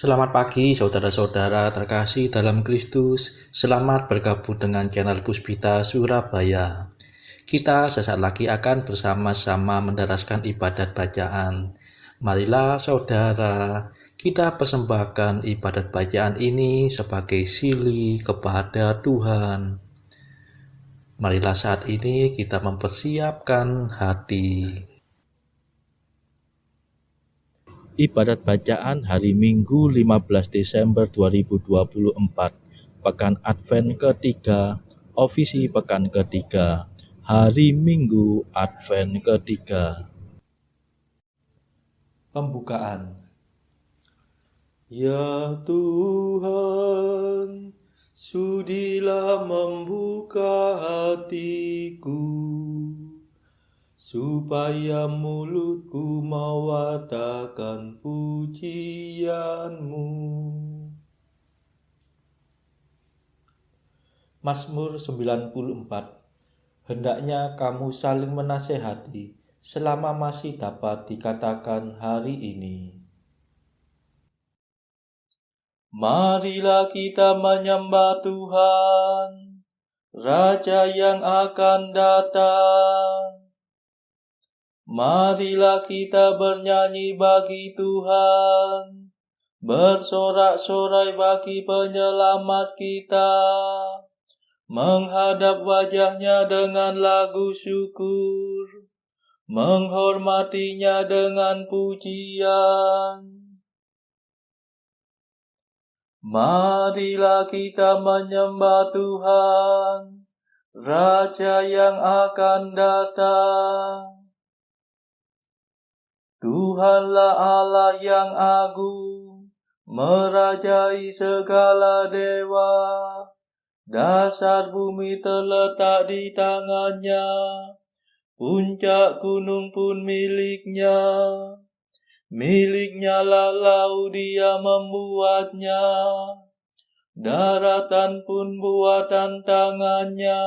Selamat pagi saudara-saudara terkasih dalam Kristus. Selamat bergabung dengan channel Puspita Surabaya. Kita sesaat lagi akan bersama-sama mendaraskan ibadat bacaan. Marilah saudara, kita persembahkan ibadat bacaan ini sebagai sili kepada Tuhan. Marilah saat ini kita mempersiapkan hati. Ibadat bacaan hari Minggu 15 Desember 2024, Pekan Advent ketiga, Ofisi Pekan ketiga, hari Minggu Advent ketiga. Pembukaan. Ya Tuhan, sudilah membuka hatiku, supaya mulutku mewartakan pujian-Mu. Mazmur 94. Hendaknya kamu saling menasehati selama masih dapat dikatakan hari ini. Marilah kita menyembah Tuhan, Raja yang akan datang. Marilah kita bernyanyi bagi Tuhan, bersorak-sorai bagi penyelamat kita, menghadap wajahnya dengan lagu syukur, menghormatinya dengan pujian. Marilah kita menyembah Tuhan, Raja yang akan datang. Tuhanlah Allah yang agung, merajai segala dewa. Dasar bumi terletak di tangannya, puncak gunung pun miliknya. Miliknya lah laut, dia membuatnya, daratan pun buatan tangannya.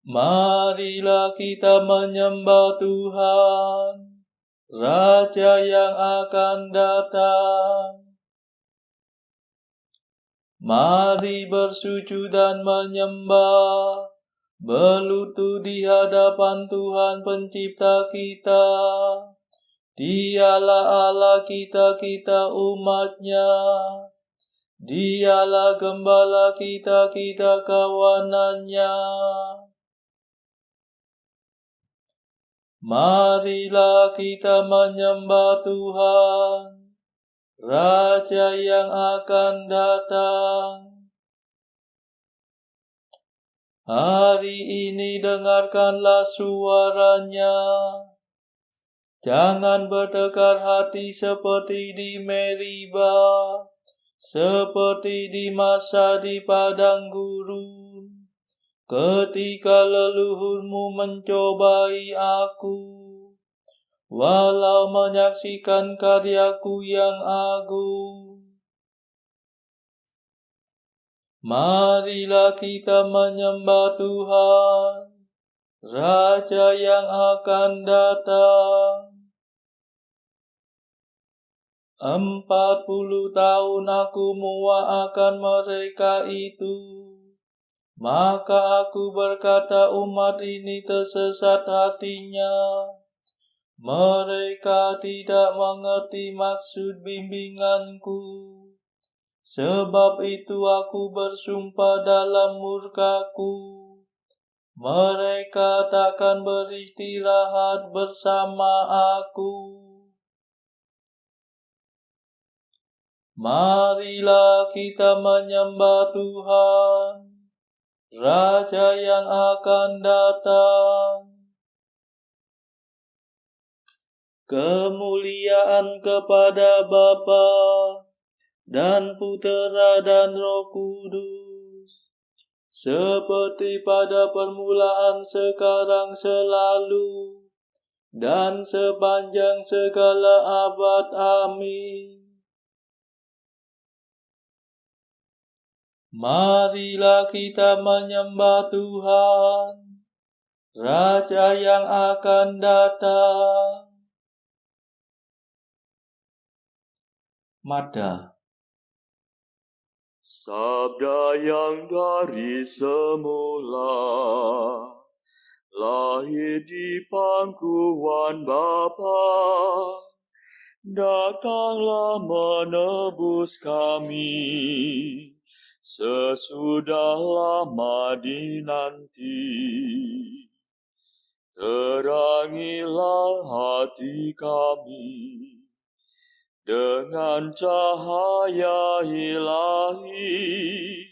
Marilah kita menyembah Tuhan, Raja yang akan datang. Mari bersujud dan menyembah, berlutut di hadapan Tuhan pencipta kita. Dialah Allah kita, kita umatnya. Dialah gembala kita, kita kawanannya. Marilah kita menyembah Tuhan, Raja yang akan datang. Hari ini dengarkanlah suaranya. Jangan bertekar hati seperti di Meriba, seperti di masa di padang gurun, ketika leluhurmu mencobai aku, walau menyaksikan karyaku yang agung. Marilah kita menyembah Tuhan, Raja yang akan datang. 40 tahun aku muak akan mereka itu. Maka aku berkata, umat ini tersesat hatinya. Mereka tidak mengerti maksud bimbinganku. Sebab itu aku bersumpah dalam murkaku, mereka takkan beristirahat bersama aku. Marilah kita menyembah Tuhan, Raja yang akan datang. Kemuliaan kepada Bapa dan Putera dan Roh Kudus, seperti pada permulaan, sekarang, selalu, dan sepanjang segala abad. Amin. Marilah kita menyembah Tuhan, Raja yang akan datang. Mada. Sabda yang dari semula, lahir di pangkuan Bapa, datanglah menebus kami, sesudah lama dinanti. Terangilah hati kami dengan cahaya ilahi,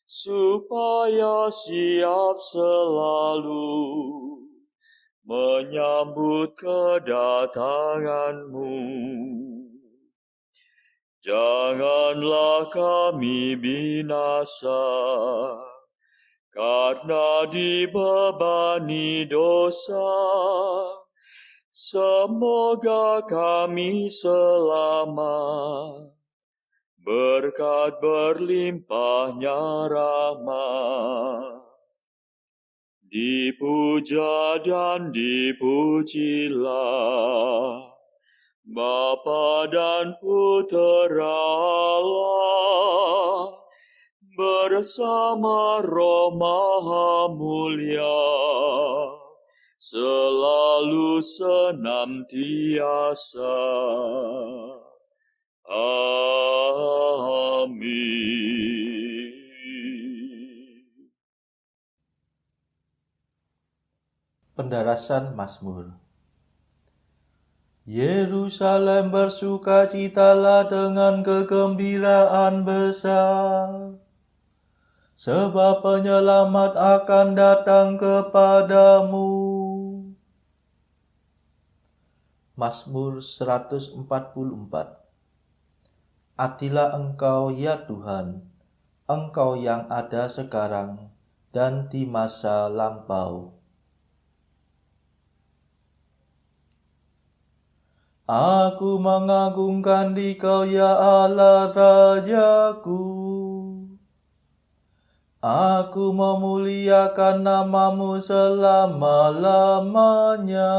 supaya siap selalu menyambut kedatangan-Mu. Janganlah kami binasa, karena dibebani dosa. Semoga kami selamat, berkat berlimpahnya rahmat. Dipuja dan dipujilah Bapa dan Putera Allah, bersama Roh Maha Mulia, selalu senantiasa. Amin. Pendarasan Mazmur. Yerusalem bersukacitalah dengan kegembiraan besar, sebab penyelamat akan datang kepadamu. Mazmur 144. Adillah Engkau ya Tuhan, Engkau yang ada sekarang dan di masa lampau. Aku mengagungkan Dikau ya Allah Rajaku. Aku memuliakan nama-Mu selama-lamanya.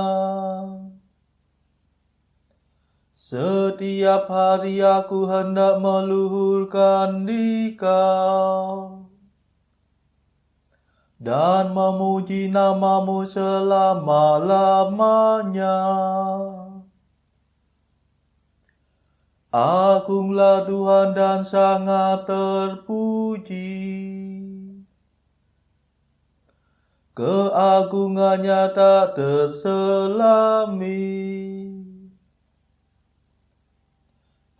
Setiap hari aku hendak meluhurkan Dikau dan memuji nama-Mu selama-lamanya. Agunglah Tuhan dan sangat terpuji. Keagungannya tak terselami.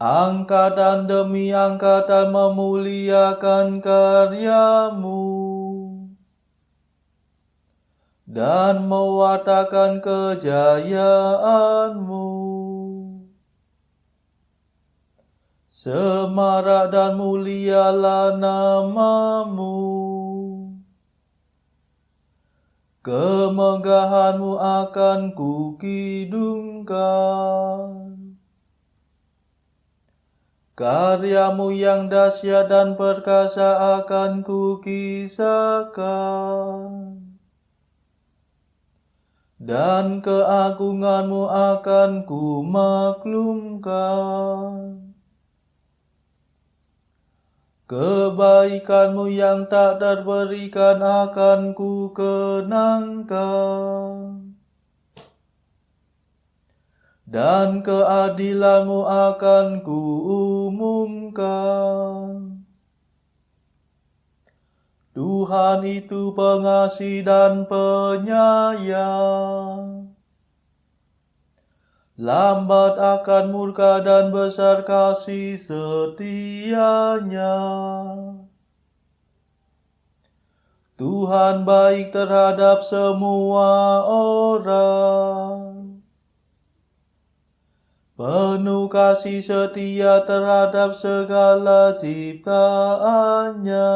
Angkatan demi angkatan memuliakan karya-Mu dan mewartakan kejayaan-Mu. Semarak dan mulialah nama-Mu. Kemegahan-Mu akan kukidungkan. Karya-Mu yang dahsyat dan perkasa akan kukisahkan. Dan keagungan-Mu akan kumaklumkan. Kebaikan-Mu yang tak terberikan akan ku kenangkan, dan keadilan-Mu akan ku umumkan. Tuhan itu pengasih dan penyayang, lambat akan murka dan besar kasih setianya. Tuhan baik terhadap semua orang, penuh kasih setia terhadap segala ciptaannya.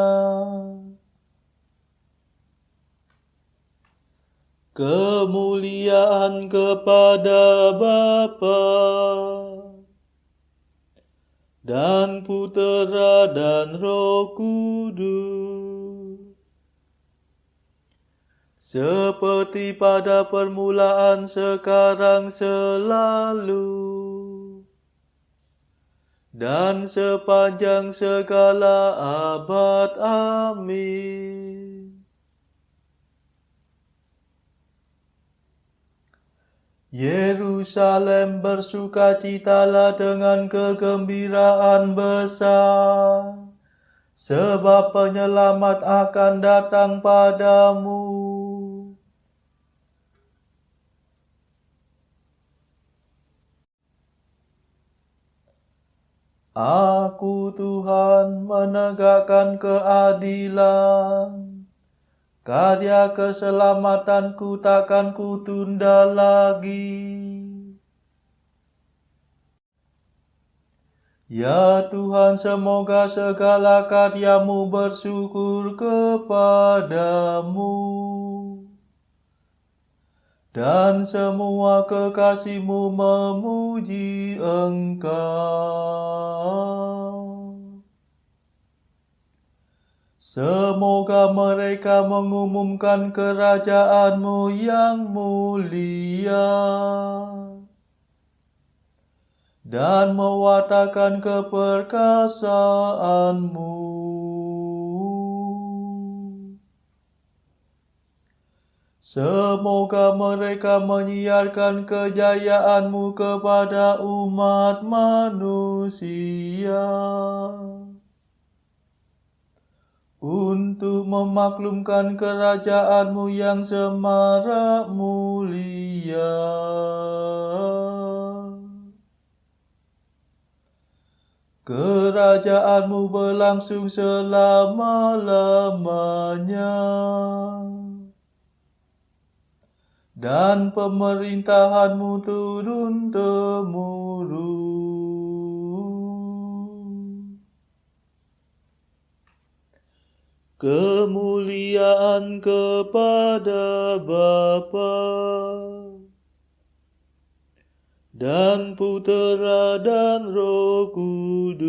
Kemuliaan kepada Bapa dan Putera dan Roh Kudus, seperti pada permulaan, sekarang, selalu, dan sepanjang segala abad. Amin. Yerusalem, bersukacitalah dengan kegembiraan besar, sebab penyelamat akan datang padamu. Aku, Tuhan, menegakkan keadilan. Karya keselamatanku takkan kutunda lagi. Ya Tuhan, semoga segala karyamu bersyukur kepadamu, dan semua kekasihmu memuji Engkau. Semoga mereka mengumumkan kerajaan-Mu yang mulia, dan mewartakan keperkasaan-Mu. Semoga mereka menyiarkan kejayaan-Mu kepada umat manusia, untuk memaklumkan kerajaan-Mu yang semarak mulia. Kerajaan-Mu berlangsung selama-lamanya, dan pemerintahan-Mu turun-temurun. Kemuliaan kepada Bapa dan Putera dan Roh Kudus,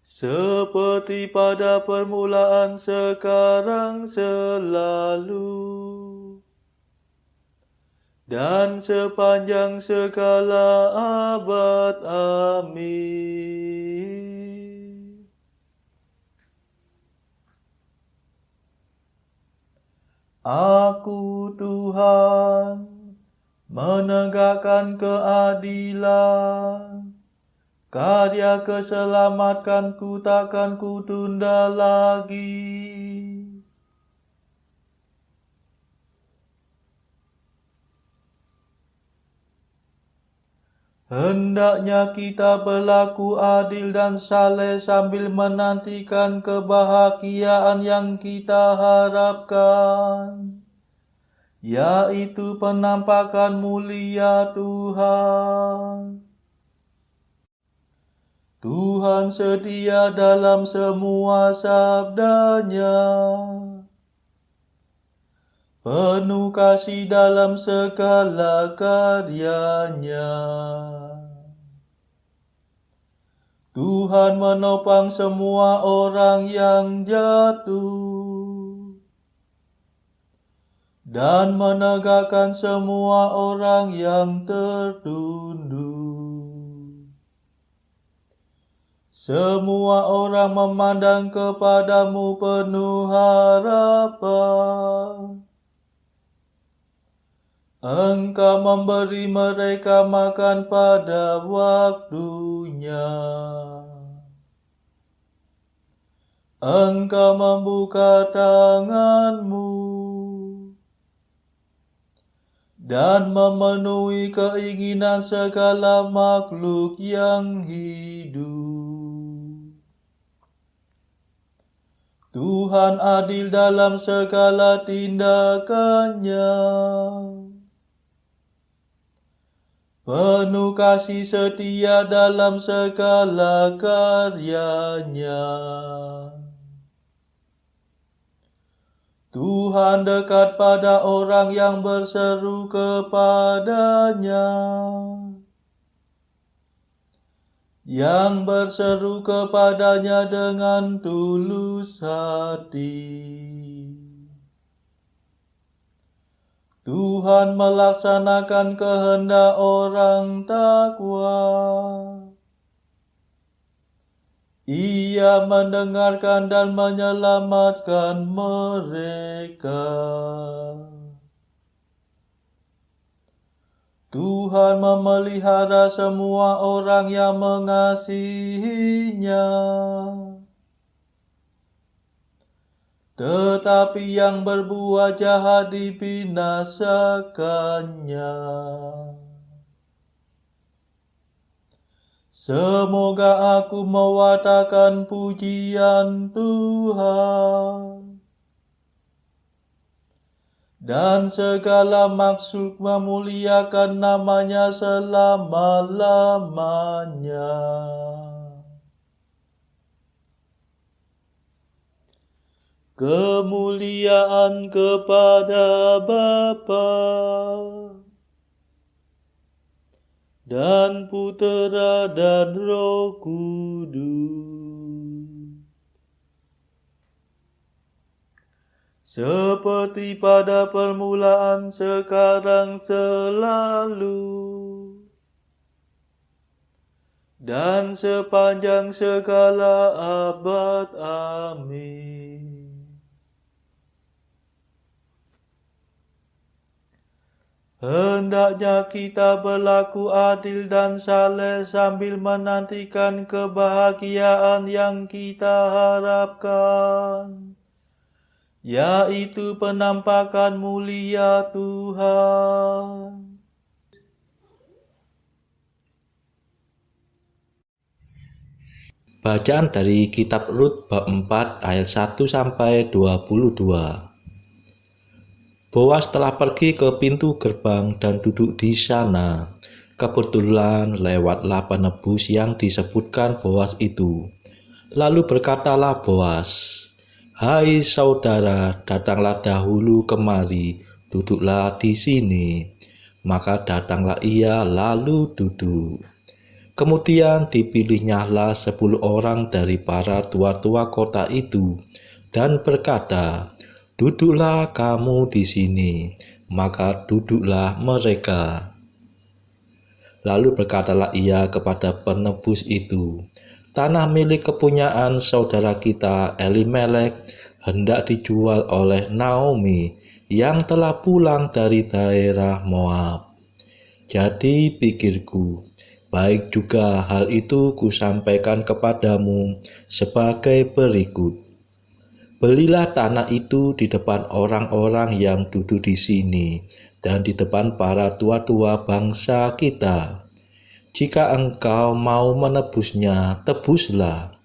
seperti pada permulaan, sekarang, selalu, dan sepanjang segala abad. Amin. Aku, Tuhan, menegakkan keadilan. Karya keselamatanku takkan kutunda lagi. Hendaknya kita berlaku adil dan saleh sambil menantikan kebahagiaan yang kita harapkan, yaitu penampakan mulia Tuhan. Tuhan setia dalam semua sabda-Nya, penuh kasih dalam segala karya-Nya. Tuhan menopang semua orang yang jatuh, dan menegakkan semua orang yang tertunduk. Semua orang memandang kepadamu penuh harapan. Engkau memberi mereka makan pada waktunya. Engkau membuka tangan-Mu dan memenuhi keinginan segala makhluk yang hidup. Tuhan adil dalam segala tindakan-Nya, penuh kasih setia dalam segala karya-Nya. Tuhan dekat pada orang yang berseru kepada-Nya, yang berseru kepada-Nya dengan tulus hati. Tuhan melaksanakan kehendak orang takwa. Ia mendengarkan dan menyelamatkan mereka. Tuhan memelihara semua orang yang mengasihinya. Tetapi yang berbuat jahat dibinasakannya. Semoga aku mewartakan pujian Tuhan, dan segala makhluk memuliakan namanya selama-lamanya. Kemuliaan kepada Bapa dan Putera dan Roh Kudus, seperti pada permulaan, sekarang, selalu, dan sepanjang segala abad. Amin. Hendaknya kita berlaku adil dan saleh sambil menantikan kebahagiaan yang kita harapkan, yaitu penampakan mulia Tuhan. Bacaan dari kitab Rut bab 4 ayat 1 sampai 22. Boas telah pergi ke pintu gerbang dan duduk di sana. Kebetulan lewatlah penebus yang disebutkan Boas itu. Lalu berkatalah Boas, "Hai saudara, datanglah dahulu kemari, duduklah di sini." Maka datanglah ia lalu duduk. Kemudian dipilihnyalah 10 orang dari para tua-tua kota itu dan berkata, "Duduklah kamu di sini." Maka duduklah mereka. Lalu berkatalah ia kepada penebus itu, "Tanah milik kepunyaan saudara kita Elimelek hendak dijual oleh Naomi yang telah pulang dari daerah Moab. Jadi pikirku, baik juga hal itu kusampaikan kepadamu sebagai berikut. Belilah tanah itu di depan orang-orang yang duduk di sini dan di depan para tua-tua bangsa kita. Jika engkau mau menebusnya, tebuslah.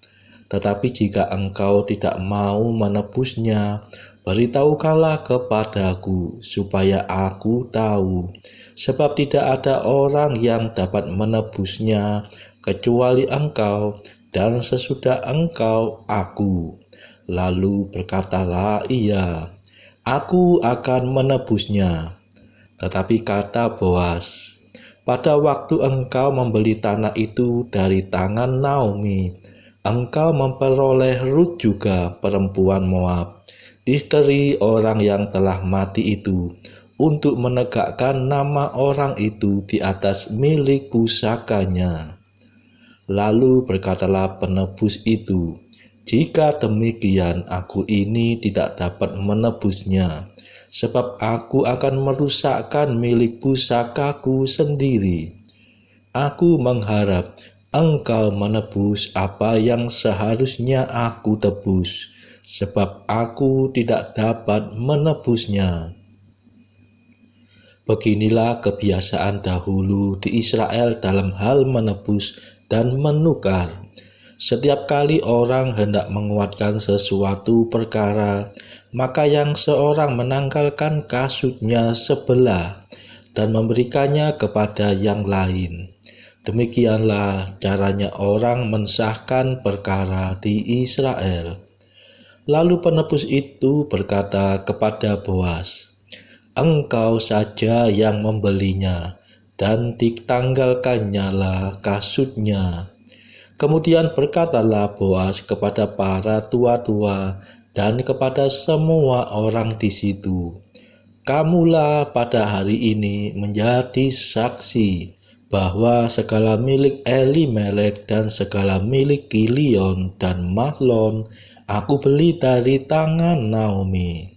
Tetapi jika engkau tidak mau menebusnya, beritahukanlah kepadaku supaya aku tahu. Sebab tidak ada orang yang dapat menebusnya kecuali engkau, dan sesudah engkau aku." Lalu berkatalah ia, "Aku akan menebusnya." Tetapi kata Boas, "Pada waktu engkau membeli tanah itu dari tangan Naomi, engkau memperoleh Rut juga, perempuan Moab, istri orang yang telah mati itu, untuk menegakkan nama orang itu di atas milik pusakanya." Lalu berkatalah penebus itu, "Jika demikian, aku ini tidak dapat menebusnya, sebab aku akan merusakkan milik pusakaku sendiri. Aku mengharap engkau menebus apa yang seharusnya aku tebus, sebab aku tidak dapat menebusnya." Beginilah kebiasaan dahulu di Israel dalam hal menebus dan menukar. Setiap kali orang hendak menguatkan sesuatu perkara, maka yang seorang menanggalkan kasutnya sebelah dan memberikannya kepada yang lain. Demikianlah caranya orang mensahkan perkara di Israel. Lalu penebus itu berkata kepada Boas, "Engkau saja yang membelinya, dan ditanggalkannyalah kasutnya." Kemudian berkatalah Boas kepada para tua-tua dan kepada semua orang di situ, Kamulah pada hari ini menjadi saksi bahwa segala milik Elimelek dan segala milik Kilion dan Mahlon aku beli dari tangan Naomi.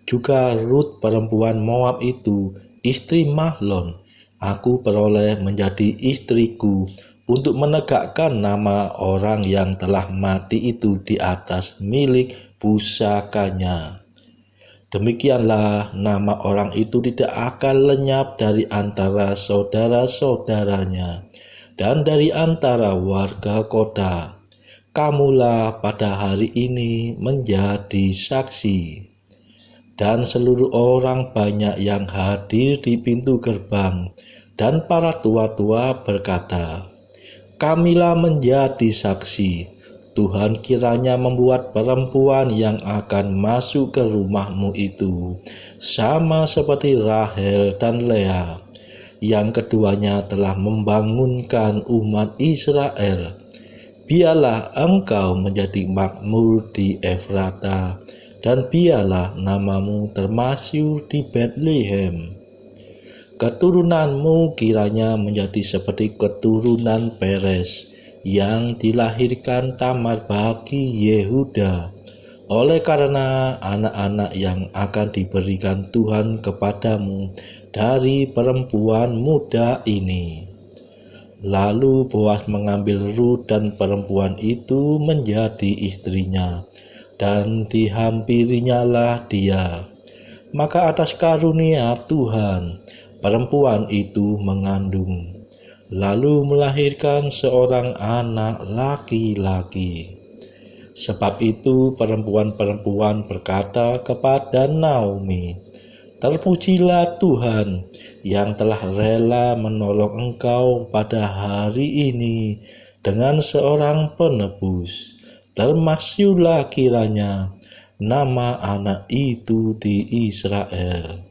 Juga Rut perempuan Moab itu, istri Mahlon, aku peroleh menjadi istriku untuk menegakkan nama orang yang telah mati itu di atas milik pusakanya. Demikianlah nama orang itu tidak akan lenyap dari antara saudara-saudaranya dan dari antara warga kota. Kamulah pada hari ini menjadi saksi. Dan seluruh orang banyak yang hadir di pintu gerbang dan para tua-tua berkata, "Kamilah menjadi saksi. Tuhan kiranya membuat perempuan yang akan masuk ke rumahmu itu sama seperti Rahel dan Lea, yang keduanya telah membangunkan umat Israel. Biarlah engkau menjadi makmur di Efrata, dan biarlah namamu termasyhur di Betlehem. Keturunanmu kiranya menjadi seperti keturunan Peres yang dilahirkan Tamar bagi Yehuda, oleh karena anak-anak yang akan diberikan Tuhan kepadamu dari perempuan muda ini." Lalu Boas mengambil Rut dan perempuan itu menjadi istrinya, dan dihampirinyalah dia. Maka atas karunia Tuhan, perempuan itu mengandung, lalu melahirkan seorang anak laki-laki. Sebab itu perempuan-perempuan berkata kepada Naomi, "Terpujilah Tuhan yang telah rela menolong engkau pada hari ini dengan seorang penebus. Termasyhurlah kiranya nama anak itu di Israel.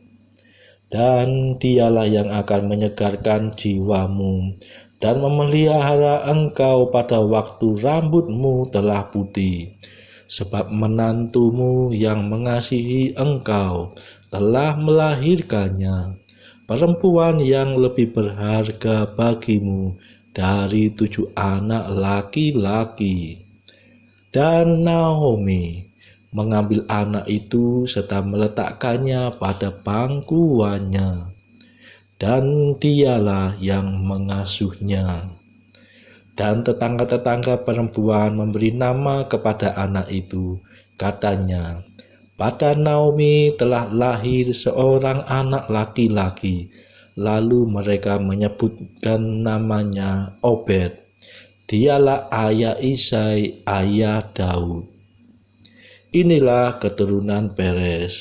Dan dialah yang akan menyegarkan jiwamu dan memelihara engkau pada waktu rambutmu telah putih. Sebab menantumu yang mengasihi engkau telah melahirkannya, perempuan yang lebih berharga bagimu dari 7 anak laki-laki." Dan Naomi mengambil anak itu serta meletakkannya pada pangkuannya, dan dialah yang mengasuhnya. Dan tetangga-tetangga perempuan memberi nama kepada anak itu. Katanya, "Pada Naomi telah lahir seorang anak laki-laki." Lalu mereka menyebutkan namanya Obed. Dialah ayah Isai, ayah Daud. Inilah keturunan Peres.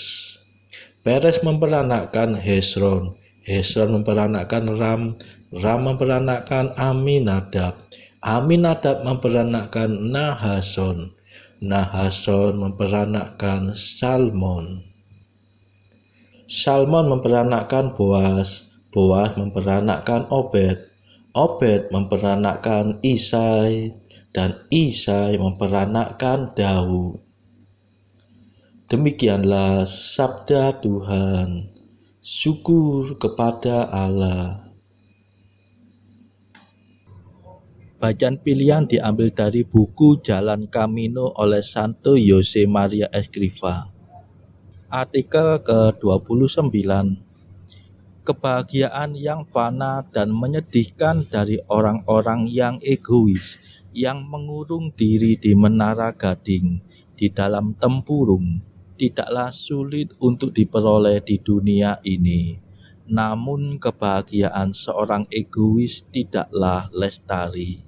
Peres memperanakkan Hesron, Hesron memperanakkan Ram, Ram memperanakkan Aminadab, Aminadab memperanakkan Nahason, Nahason memperanakkan Salmon, Salmon memperanakkan Boas, Boas memperanakkan Obed, Obed memperanakkan Isai, dan Isai memperanakkan Daud. Demikianlah sabda Tuhan. Syukur kepada Allah. Bacaan pilihan diambil dari buku Jalan Camino oleh Santo Jose Maria Escrivá. Artikel ke-29. Kebahagiaan yang fana dan menyedihkan dari orang-orang yang egois, yang mengurung diri di menara gading, di dalam tempurung, tidaklah sulit untuk diperoleh di dunia ini. Namun kebahagiaan seorang egois tidaklah lestari.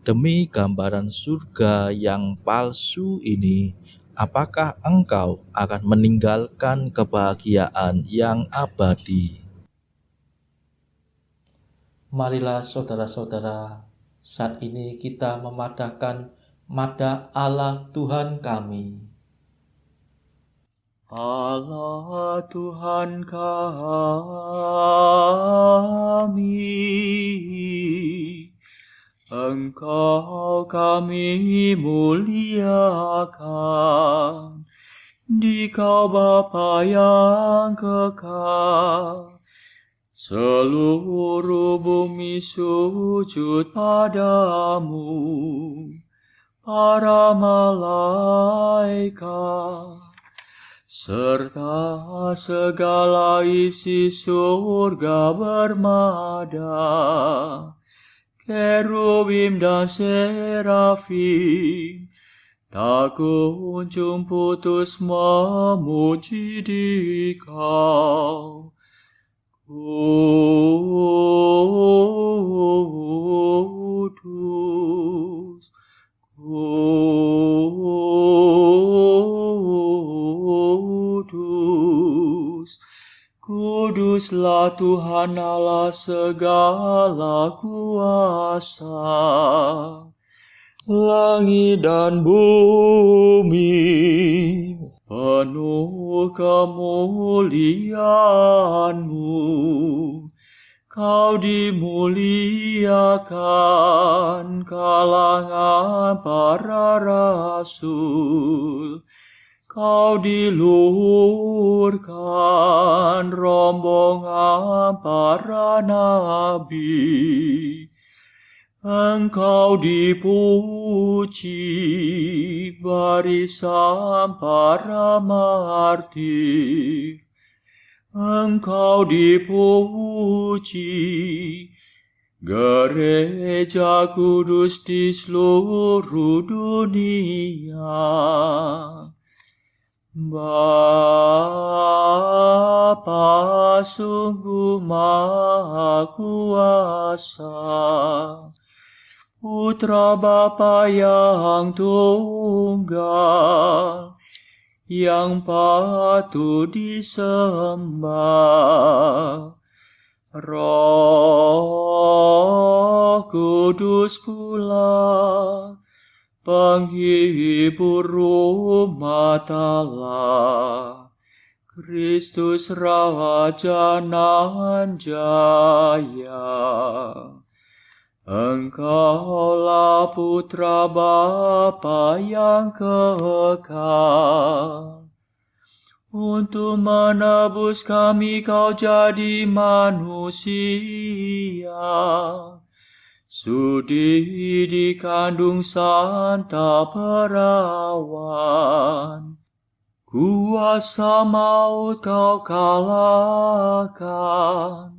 Demi gambaran surga yang palsu ini, apakah engkau akan meninggalkan kebahagiaan yang abadi? Marilah saudara-saudara, saat ini kita memadahkan mata Allah Tuhan kami. Allah Tuhan kami, Engkau kami muliakan, Dikau Bapa yang kekal, seluruh bumi sujud padamu, para malaikat, serta segala isi surga bermada, kerubim dan serafim, tak kunjung putus memuji Dikau. Kudus, kudus, kuduslah Tuhan Allah segala kuasa. Langit dan bumi penuh kemuliaan-Mu. Kau dimuliakan kalangan para rasul. Kau diluhurkan rombongan para nabi. Engkau dipuji barisan para martir. Engkau dipuji gereja kudus di seluruh dunia. Bapa sungguh Maha Kuasa, Putra Bapa yang tunggal, yang patut disembah. Roh Kudus pula, penghibur umat Allah, Kristus Raja nan jaya. Engkaulah Putra Bapa yang kekal. Untuk menebus kami Kau jadi manusia. Sudi dikandung Santa Perawan. Kuasa maut Kau kalahkan.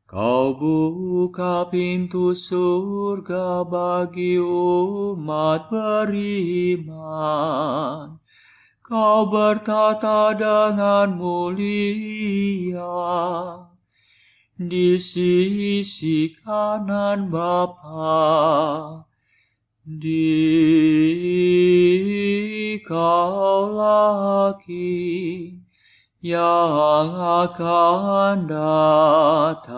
Kau buka pintu surga bagi umat beriman. Kau bertata dengan mulia di sisi kanan Bapa. Dikaulah King yang akan datang.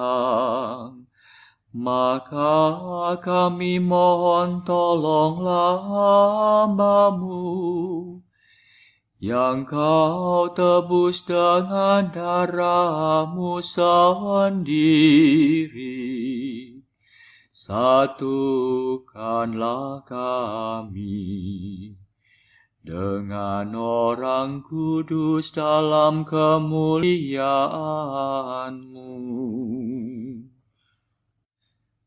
Maka kami mohon tolonglah hamba-Mu, yang Kau tebus dengan darah-Mu sendiri. Satukanlah kami dengan orang kudus dalam kemuliaan-Mu.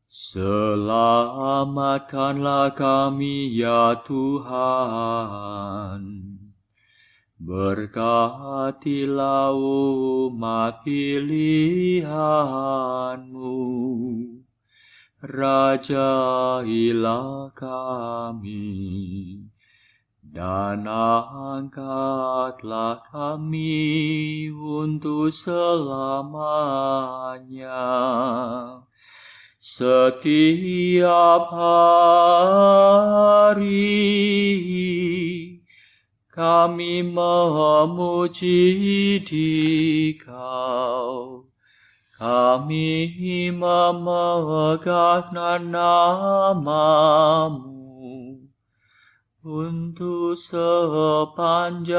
Selamatkanlah kami ya Tuhan. Berkatilah umat pilihan-Mu. Rajailah kami. Dan angkatlah kami untuk selamanya. Setiap hari kami memuji Dikau. Kami memegang nama-Mu untuk sepanjang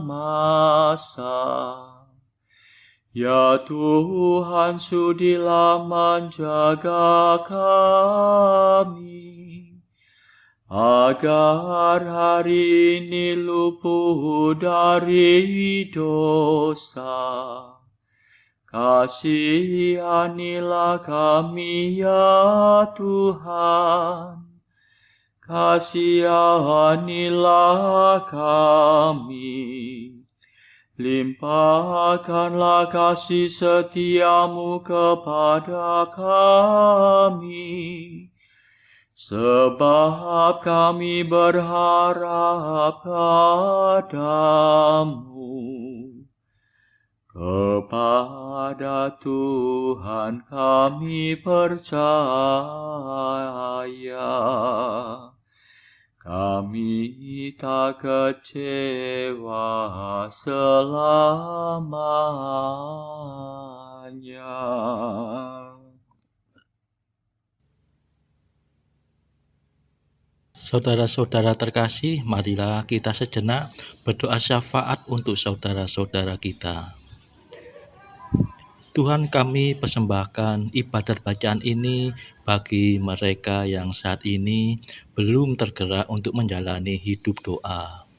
masa. Ya Tuhan, sudilah menjaga kami, agar hari ini luput dari dosa. Kasihanilah kami ya Tuhan, kasihanilah kami. Limpahkanlah kasih setiamu kepada kami, sebab kami berharap padamu. Kepada Tuhan kami percaya, kami tak kecewa selamanya. Saudara-saudara terkasih, marilah kita sejenak berdoa syafaat untuk saudara-saudara kita. Tuhan, kami persembahkan ibadat bacaan ini bagi mereka yang saat ini belum tergerak untuk menjalani hidup doa.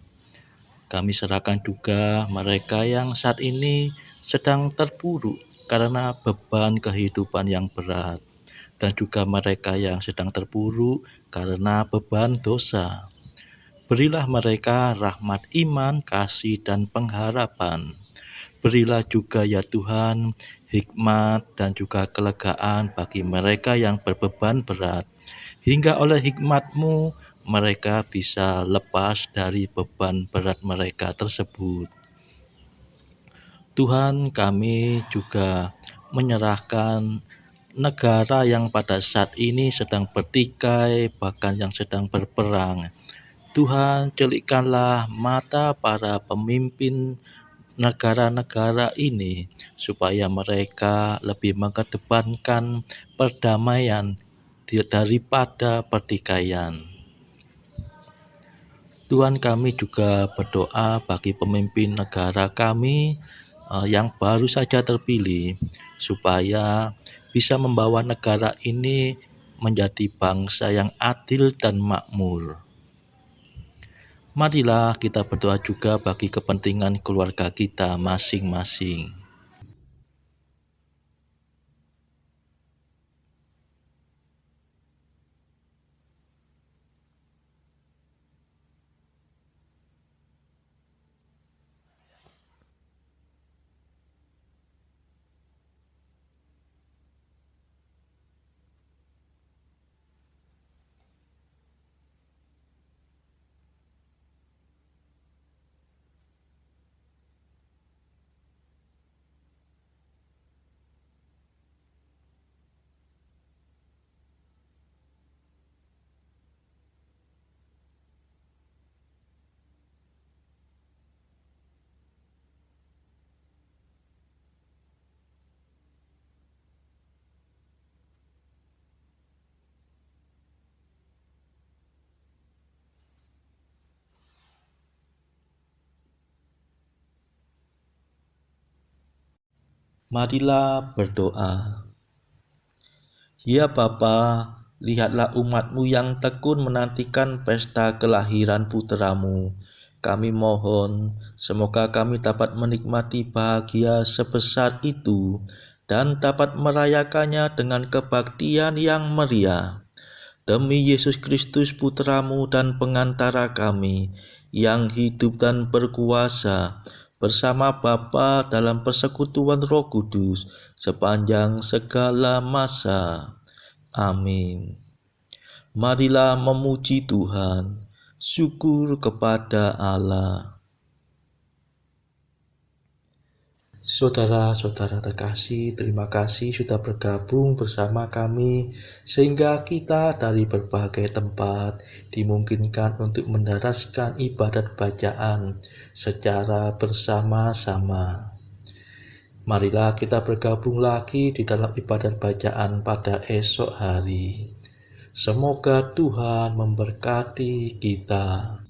Kami serahkan juga mereka yang saat ini sedang terpuruk karena beban kehidupan yang berat, dan juga mereka yang sedang terpuruk karena beban dosa. Berilah mereka rahmat iman, kasih, dan pengharapan. Berilah juga ya Tuhan hikmat dan juga kelegaan bagi mereka yang berbeban berat, hingga oleh hikmat-Mu mereka bisa lepas dari beban berat mereka tersebut. Tuhan, kami juga menyerahkan negara yang pada saat ini sedang bertikai, bahkan yang sedang berperang. Tuhan, celikkanlah mata para pemimpin negara-negara ini supaya mereka lebih mengedepankan perdamaian daripada pertikaian. Tuhan, kami juga berdoa bagi pemimpin negara kami yang baru saja terpilih, supaya bisa membawa negara ini menjadi bangsa yang adil dan makmur. Marilah kita berdoa juga bagi kepentingan keluarga kita masing-masing. Marilah berdoa. Ya Bapa, lihatlah umat-Mu yang tekun menantikan pesta kelahiran putra-Mu. Kami mohon, semoga kami dapat menikmati bahagia sebesar itu dan dapat merayakannya dengan kebaktian yang meriah. Demi Yesus Kristus putra-Mu dan pengantara kami, yang hidup dan berkuasa bersama Bapa dalam persekutuan Roh Kudus sepanjang segala masa. Amin. Marilah memuji Tuhan. Syukur kepada Allah. Saudara-saudara terkasih, terima kasih sudah bergabung bersama kami sehingga kita dari berbagai tempat dimungkinkan untuk mendaraskan ibadat bacaan secara bersama-sama. Marilah kita bergabung lagi di dalam ibadat bacaan pada esok hari. Semoga Tuhan memberkati kita.